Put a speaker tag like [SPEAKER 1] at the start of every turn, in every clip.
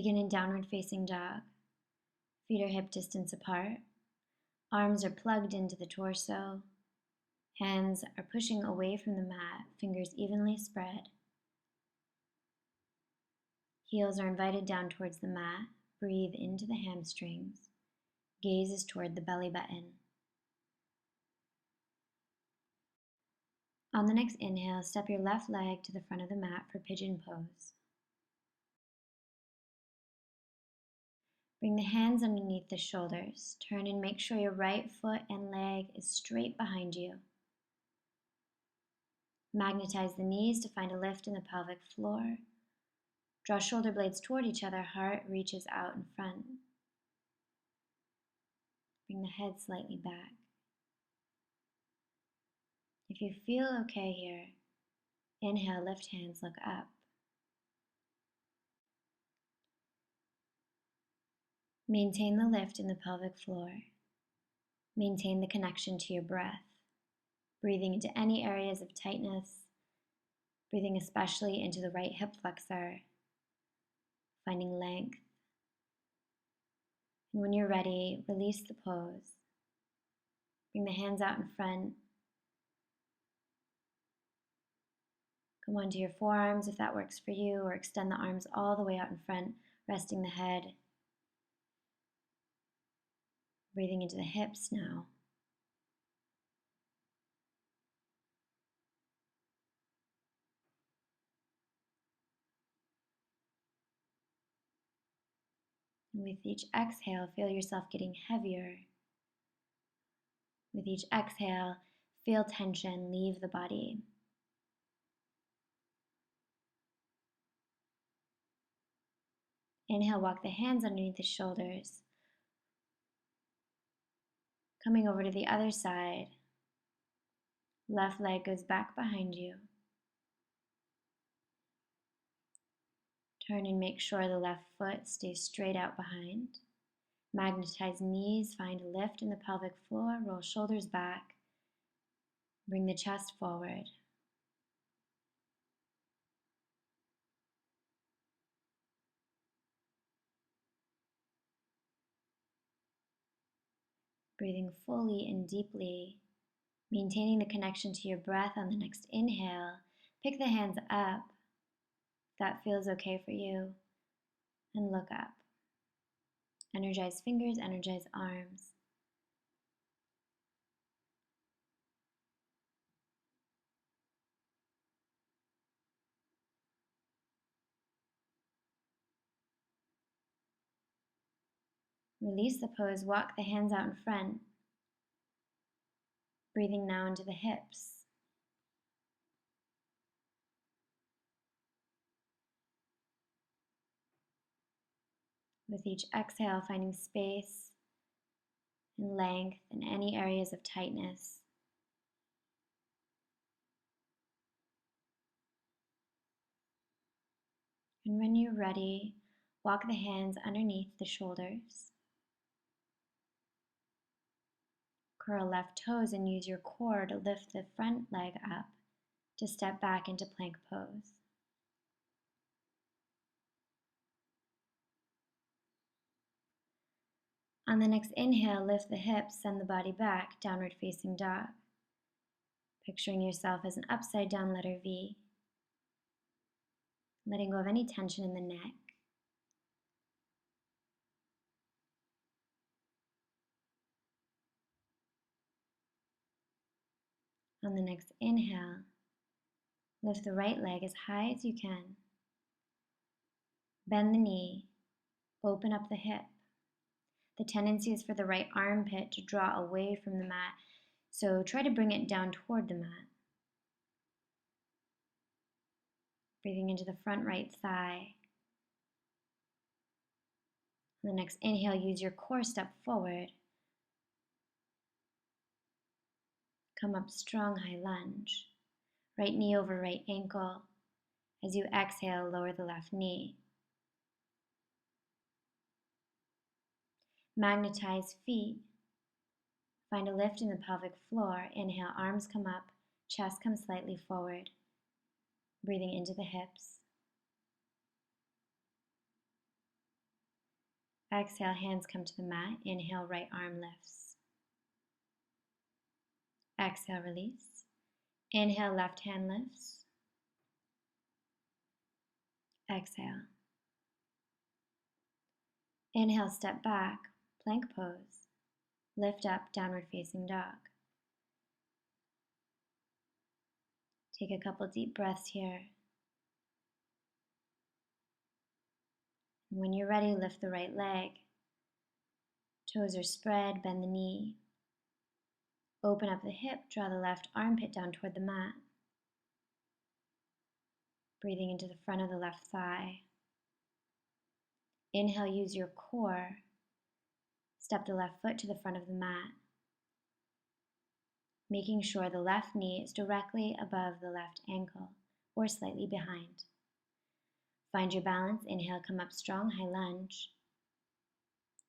[SPEAKER 1] Begin in downward facing dog. Feet are hip distance apart. Arms are plugged into the torso. Hands are pushing away from the mat, fingers evenly spread. Heels are invited down towards the mat. Breathe into the hamstrings. Gaze is toward the belly button. On the next inhale, step your left leg to the front of the mat for pigeon pose. Bring the hands underneath the shoulders. Turn and make sure your right foot and leg is straight behind you. Magnetize the knees to find a lift in the pelvic floor. Draw shoulder blades toward each other, heart reaches out in front. Bring the head slightly back. If you feel okay here, inhale, lift hands, look up. Maintain the lift in the pelvic floor. Maintain the connection to your breath. Breathing into any areas of tightness. Breathing especially into the right hip flexor. Finding length. And when you're ready, release the pose. Bring the hands out in front. Come onto your forearms if that works for you, or extend the arms all the way out in front, resting the head. Breathing into the hips now. And with each exhale, feel yourself getting heavier. With each exhale, feel tension leave the body. Inhale, walk the hands underneath the shoulders. Coming over to the other side. Left leg goes back behind you. Turn and make sure the left foot stays straight out behind. Magnetize knees, find a lift in the pelvic floor, roll shoulders back. Bring the chest forward. Breathing fully and deeply, maintaining the connection to your breath on the next inhale. Pick the hands up, if that feels okay for you, and look up. Energize fingers, energize arms. Release the pose, walk the hands out in front. Breathing now into the hips. With each exhale, finding space and length in any areas of tightness. And when you're ready, walk the hands underneath the shoulders. Curl left toes and use your core to lift the front leg up to step back into plank pose. On the next inhale, lift the hips, send the body back, downward facing dog. Picturing yourself as an upside down letter V. Letting go of any tension in the neck. On the next inhale, lift the right leg as high as you can. Bend the knee, open up the hip. The tendency is for the right armpit to draw away from the mat, so try to bring it down toward the mat. Breathing into the front right thigh. On the next inhale, use your core, step forward. Come up strong, high lunge. Right knee over right ankle. As you exhale, lower the left knee. Magnetize feet. Find a lift in the pelvic floor. Inhale, arms come up, chest comes slightly forward. Breathing into the hips. Exhale, hands come to the mat. Inhale, right arm lifts. Exhale, release. Inhale, left hand lifts. Exhale. Inhale, step back, plank pose. Lift up, downward facing dog. Take a couple deep breaths here. And when you're ready, lift the right leg. Toes are spread, bend the knee. Open up the hip, draw the left armpit down toward the mat. Breathing into the front of the left thigh. Inhale, use your core. Step the left foot to the front of the mat, making sure the left knee is directly above the left ankle or slightly behind. Find your balance. Inhale, come up strong, high lunge.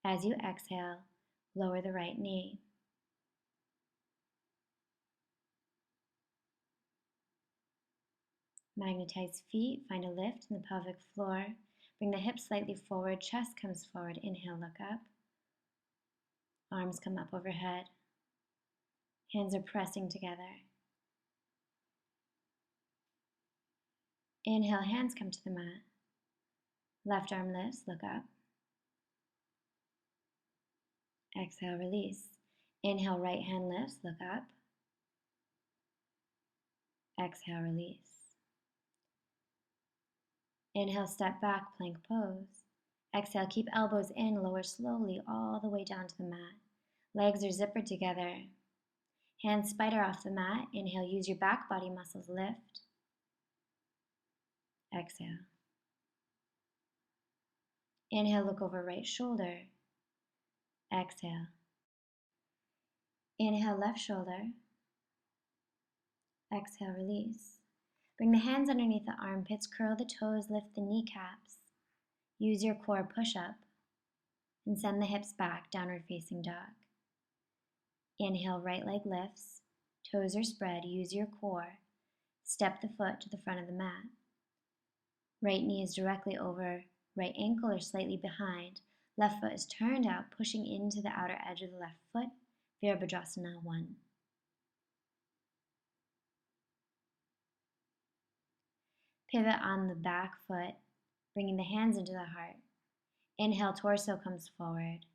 [SPEAKER 1] As you exhale, lower the right knee. Magnetize feet, find a lift in the pelvic floor. Bring the hips slightly forward, chest comes forward. Inhale, look up. Arms come up overhead. Hands are pressing together. Inhale, hands come to the mat. Left arm lifts, look up. Exhale, release. Inhale, right hand lifts, look up. Exhale, release. Inhale, step back, plank pose. Exhale, keep elbows in, lower slowly all the way down to the mat. Legs are zippered together. Hands spider off the mat. Inhale, use your back body muscles, lift. Exhale. Inhale, look over right shoulder. Exhale. Inhale, left shoulder. Exhale, release. Bring the hands underneath the armpits, curl the toes, lift the kneecaps. Use your core push-up and send the hips back, downward facing dog. Inhale, right leg lifts, toes are spread, use your core. Step the foot to the front of the mat. Right knee is directly over right ankle or slightly behind. Left foot is turned out, pushing into the outer edge of the left foot. Virabhadrasana 1. Pivot on the back foot, bringing the hands into the heart. Inhale, torso comes forward.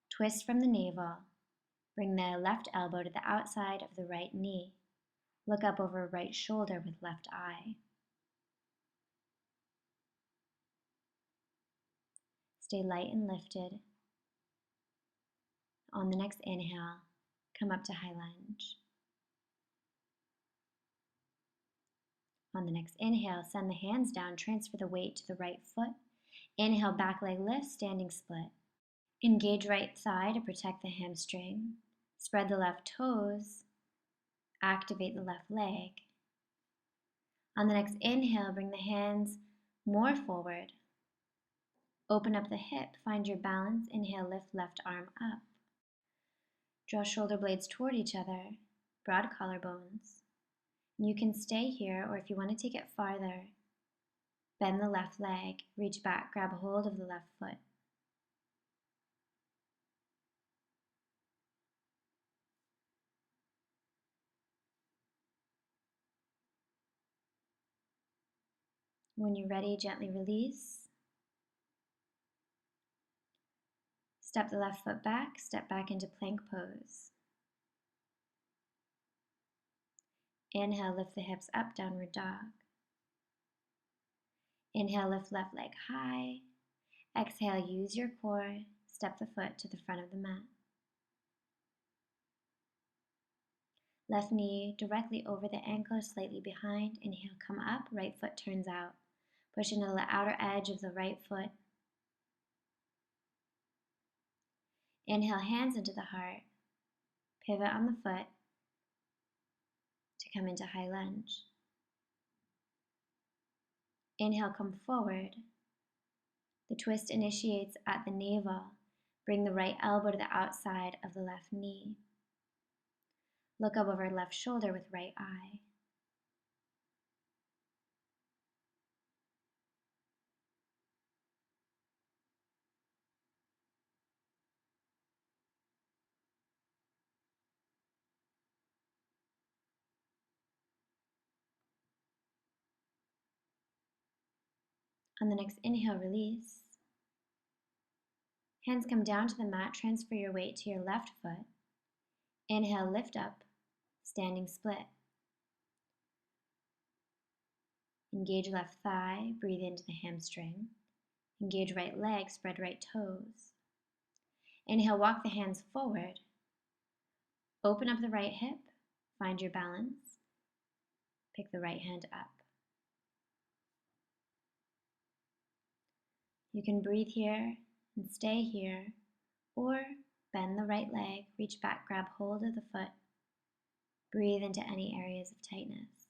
[SPEAKER 1] Twist from the navel. Bring the left elbow to the outside of the right knee. Look up over right shoulder with left eye. Stay light and lifted. On the next inhale, come up to high lunge. On the next inhale, send the hands down, transfer the weight to the right foot. Inhale, back leg lift, standing split. Engage right thigh to protect the hamstring. Spread the left toes. Activate the left leg. On the next inhale, bring the hands more forward. Open up the hip, find your balance. Inhale, lift left arm up. Draw shoulder blades toward each other, broad collarbones. You can stay here, or if you want to take it farther, bend the left leg, reach back, grab hold of the left foot. When you're ready, gently release. Step the left foot back, step back into plank pose. Inhale, lift the hips up, downward dog. Inhale, lift left leg high. Exhale, use your core, step the foot to the front of the mat. Left knee directly over the ankle, slightly behind. Inhale, come up, right foot turns out. Push into the outer edge of the right foot. Inhale, hands into the heart. Pivot on the foot to come into high lunge. Inhale, come forward. The twist initiates at the navel. Bring the right elbow to the outside of the left knee. Look up over left shoulder with right eye. On the next inhale, release. Hands come down to the mat, transfer your weight to your left foot. Inhale, lift up, standing split. Engage left thigh, breathe into the hamstring. Engage right leg, spread right toes. Inhale, walk the hands forward. Open up the right hip, find your balance. Pick the right hand up. You can breathe here and stay here, or bend the right leg, reach back, grab hold of the foot. Breathe into any areas of tightness.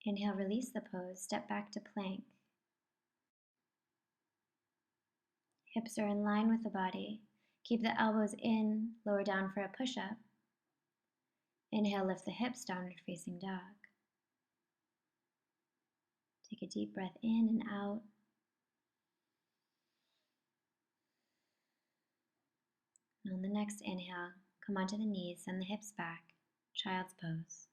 [SPEAKER 1] Inhale, release the pose, step back to plank. Hips are in line with the body. Keep the elbows in, lower down for a push-up. Inhale, lift the hips, downward facing dog. Take a deep breath in and out. And on the next inhale, come onto the knees, send the hips back, child's pose.